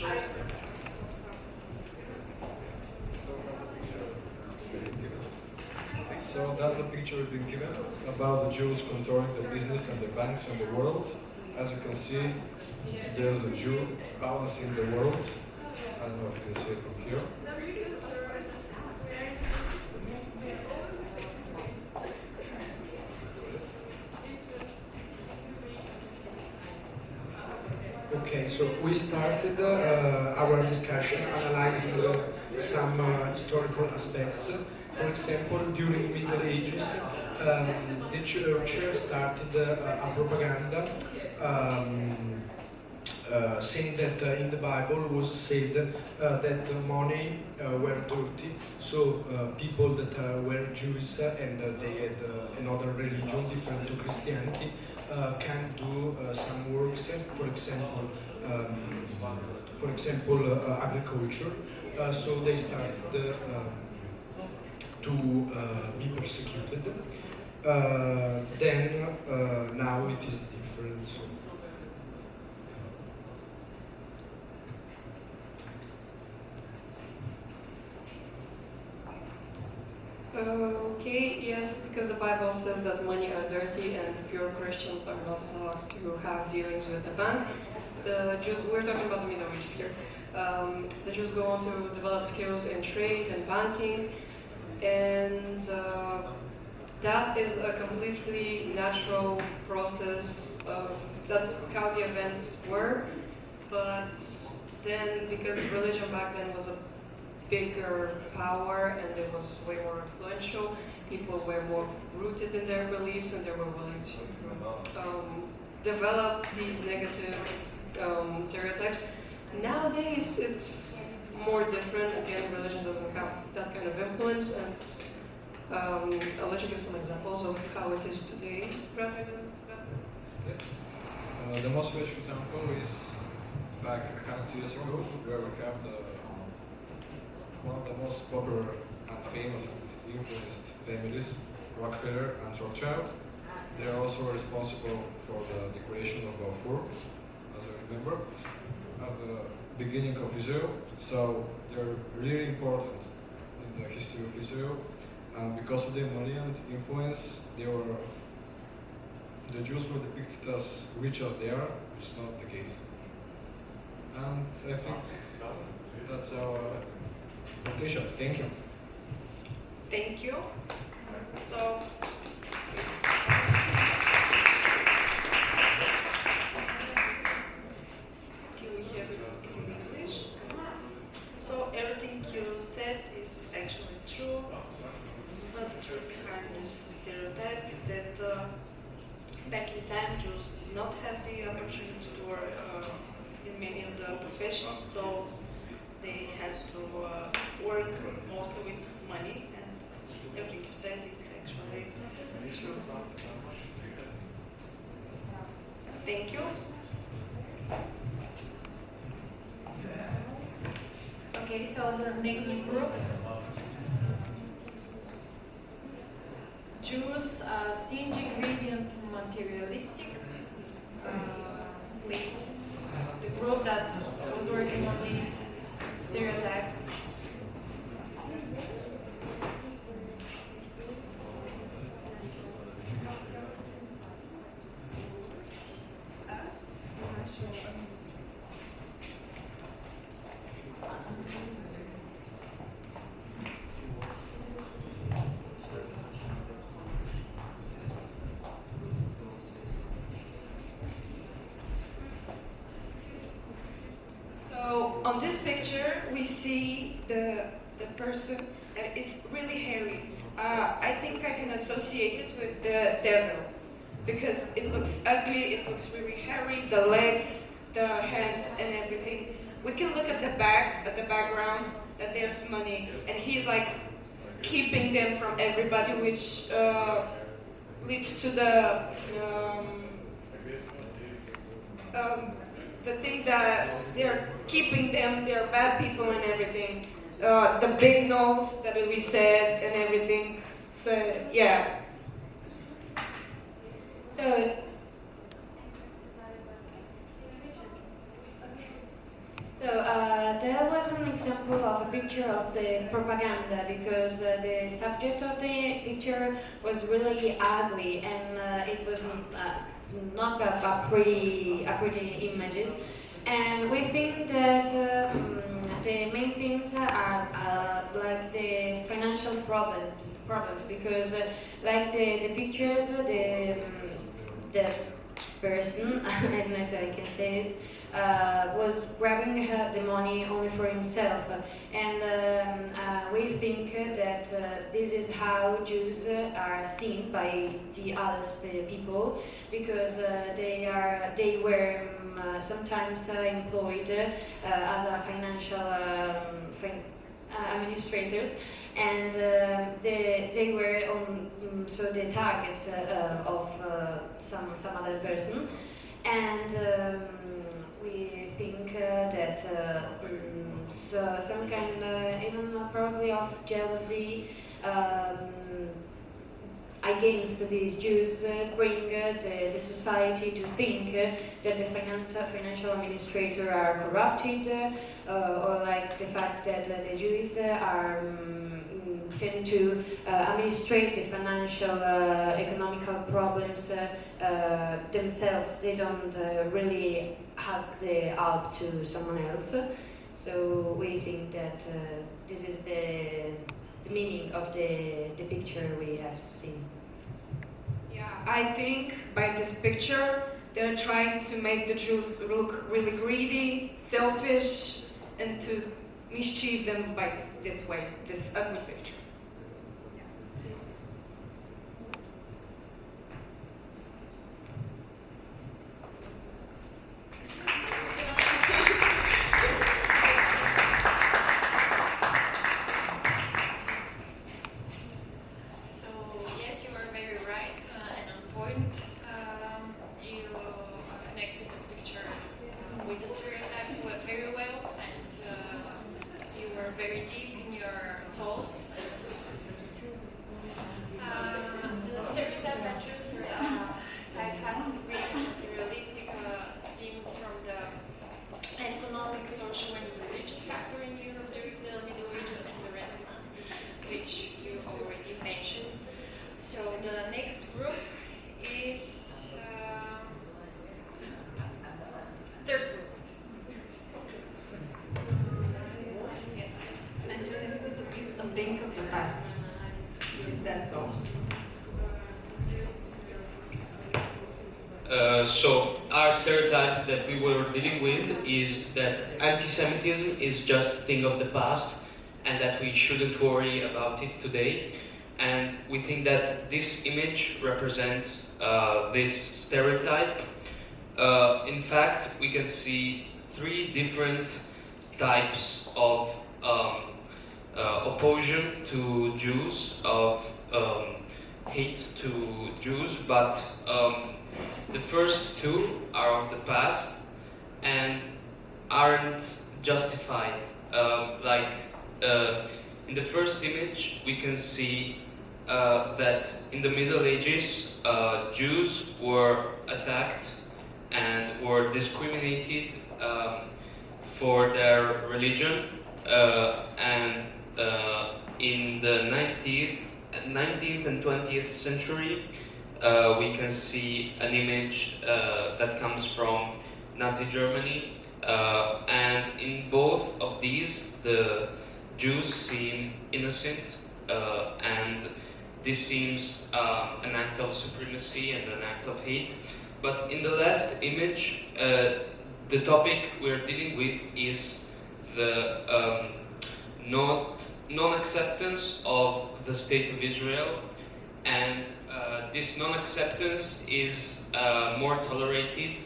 shows them. So that's the picture we've been given about the Jews controlling the business and the banks in the world. As you can see, there's a Jew balancing the world. I don't know if you can see it from here. Okay, so we started our discussion analyzing some historical aspects. For example, during Middle Ages, the church started a propaganda saying that in the Bible was said that money were dirty, so people that were Jews and they had another religion different to Christianity can do some works, for example, agriculture. So they started to be persecuted. Then now it is different. So. Okay, yes, because the Bible says that money are dirty and pure Christians are not allowed to have dealings with the bank. The Jews, we're talking about the Middle Ages here. The Jews go on to develop skills in trade and banking, and that is a completely natural process. That's how the events were, but then because religion back then was a bigger power and it was way more influential, people were more rooted in their beliefs and they were willing to develop these negative stereotypes. Nowadays it's more different. Again, religion doesn't have that kind of influence, and I'll let you give some examples of how it is today rather than that. Yes. The most famous example is back 100 years ago, where we have one of the most popular and famous and influenced families, Rockefeller and Rothschild. They are also responsible for the declaration of Balfour, as I remember, at the beginning of Israel. So they're really important in the history of Israel, and because of their money and influence, the Jews were depicted as rich as they are, which is not the case. And I think that's our conclusion. Thank you. Thank you. So, can we hear it in English? So, everything you said is actually true, but the truth behind this stereotype is that back in time, Jews did not have the opportunity to work in many of the professions, so they had to work mostly with money, and everything you said is actually true. Thank you. Okay, so the next group, Jews, stingy, gradient, materialistic. Please, the group that was working on this stereotype. So on this picture, we see the person that is really hairy. I think I can associate it with the devil because it looks ugly, it looks really hairy, the legs, the hands, and everything. We can look at the back, at the background, that there's money, and he's like keeping them from everybody, which leads to the thing that they're keeping them, they're bad people and everything. The big nose that we said and everything. So yeah. So There was an example of a picture of the propaganda because the subject of the picture was really ugly and it was not a pretty images. And we think that the main things are like the financial problems because like the pictures, the person, I don't know if I can say this, was grabbing the money only for himself. And we think that this is how Jews are seen by the other people because they were sometimes employed as a financial administrators, and they were on so the targets of some other person, and we think that so some kind even probably of jealousy against these Jews bring the society to think that the financial administrators are corrupted, or like the fact that the Jews are tend to administrate the financial economical problems themselves. They don't really ask the help to someone else. So we think that this is the meaning of the picture we have seen. Yeah, I think by this picture they're trying to make the Jews look really greedy, selfish, and to mischief them by this way, this ugly picture. So yes, you are very right and on point. You connected the picture with the stereotype very well, and you were very deep in your thoughts. The stereotype that Jews are typecast and rigid, materialistic, stem from the economic, social, and religious factor in Europe during the Middle Ages and the Renaissance, which you already mentioned. So the next group is third group. Yes. Antisemitism is a thing of the past. Is that so? So our stereotype that we were dealing with is that anti-Semitism is just a thing of the past and that we shouldn't worry about it today. And we think that this image represents this stereotype. In fact, we can see three different types of opposition to Jews, of hate to Jews, but the first two are of the past and aren't justified. In the first image, we can see that in the Middle Ages, Jews were attacked and were discriminated for their religion, and in the 19th and 20th century, we can see an image that comes from Nazi Germany, and in both of these, the Jews seem innocent, and this seems an act of supremacy and an act of hate. But in the last image, the topic we're dealing with is the non-acceptance of the State of Israel, and this non-acceptance is more tolerated.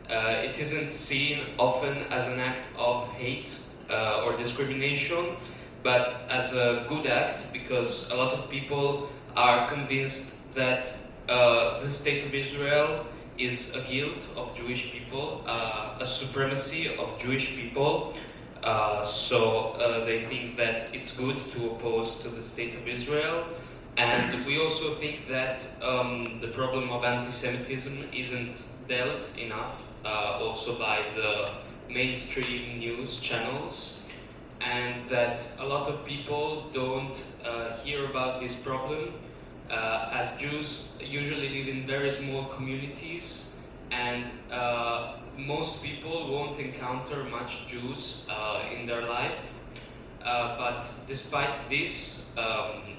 It isn't seen often as an act of hate or discrimination, but as a good act, because a lot of people are convinced that the State of Israel is a guilt of Jewish people, a supremacy of Jewish people. So they think that it's good to oppose to the State of Israel. And we also think that the problem of anti-Semitism isn't dealt enough also by the mainstream news channels, and that a lot of people don't hear about this problem, as Jews usually live in very small communities, and most people won't encounter much Jews in their life. But despite this,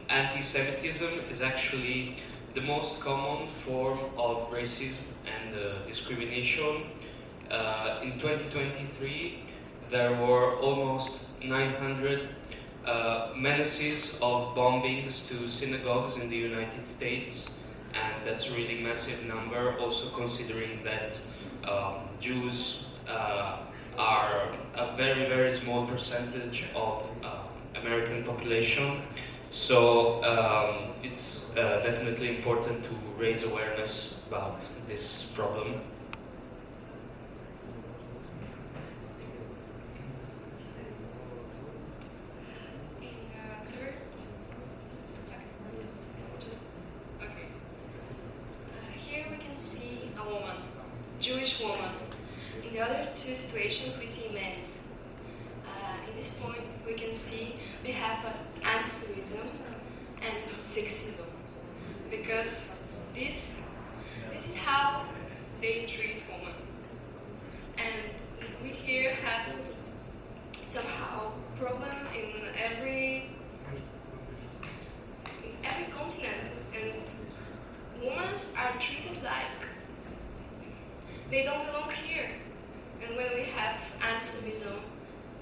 anti-Semitism is actually the most common form of racism and discrimination. In 2023, there were almost 900 menaces of bombings to synagogues in the United States, and that's a really massive number, also considering that Jews are a very, very small percentage of American population. So it's definitely important to raise awareness about this problem. Here we can see a woman, Jewish woman. In the other two situations, we see men. In this point, we can see we have antisemitism and sexism, because this is how they treat women. And we here have somehow problem in every continent, and women are treated like they don't belong here. And when we have antisemitism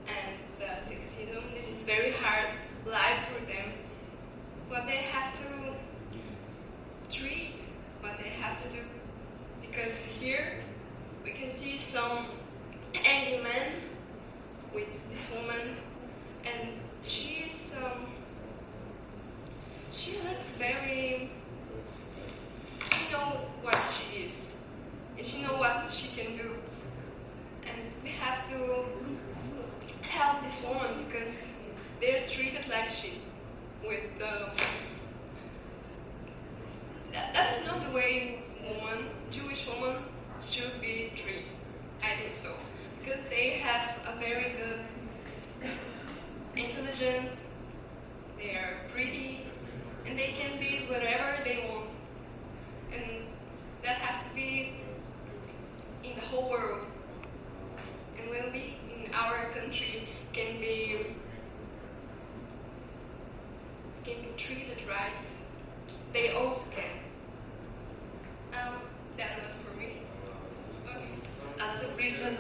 and sexism, this is very hard life for them. What they have to treat, what they have to do. Because here we can see some angry men with this woman, and she looks very, she knows what she is, and she knows what she can do. And we have to help this woman because they're treated like shit. That is not the way Jewish women should be treated. I think so, because they have a very good, intelligent, they are pretty, and they can be whatever they want. And that has to be in the whole world. And when we in our country can be treated right, they also can. That was for me. Okay. Another reason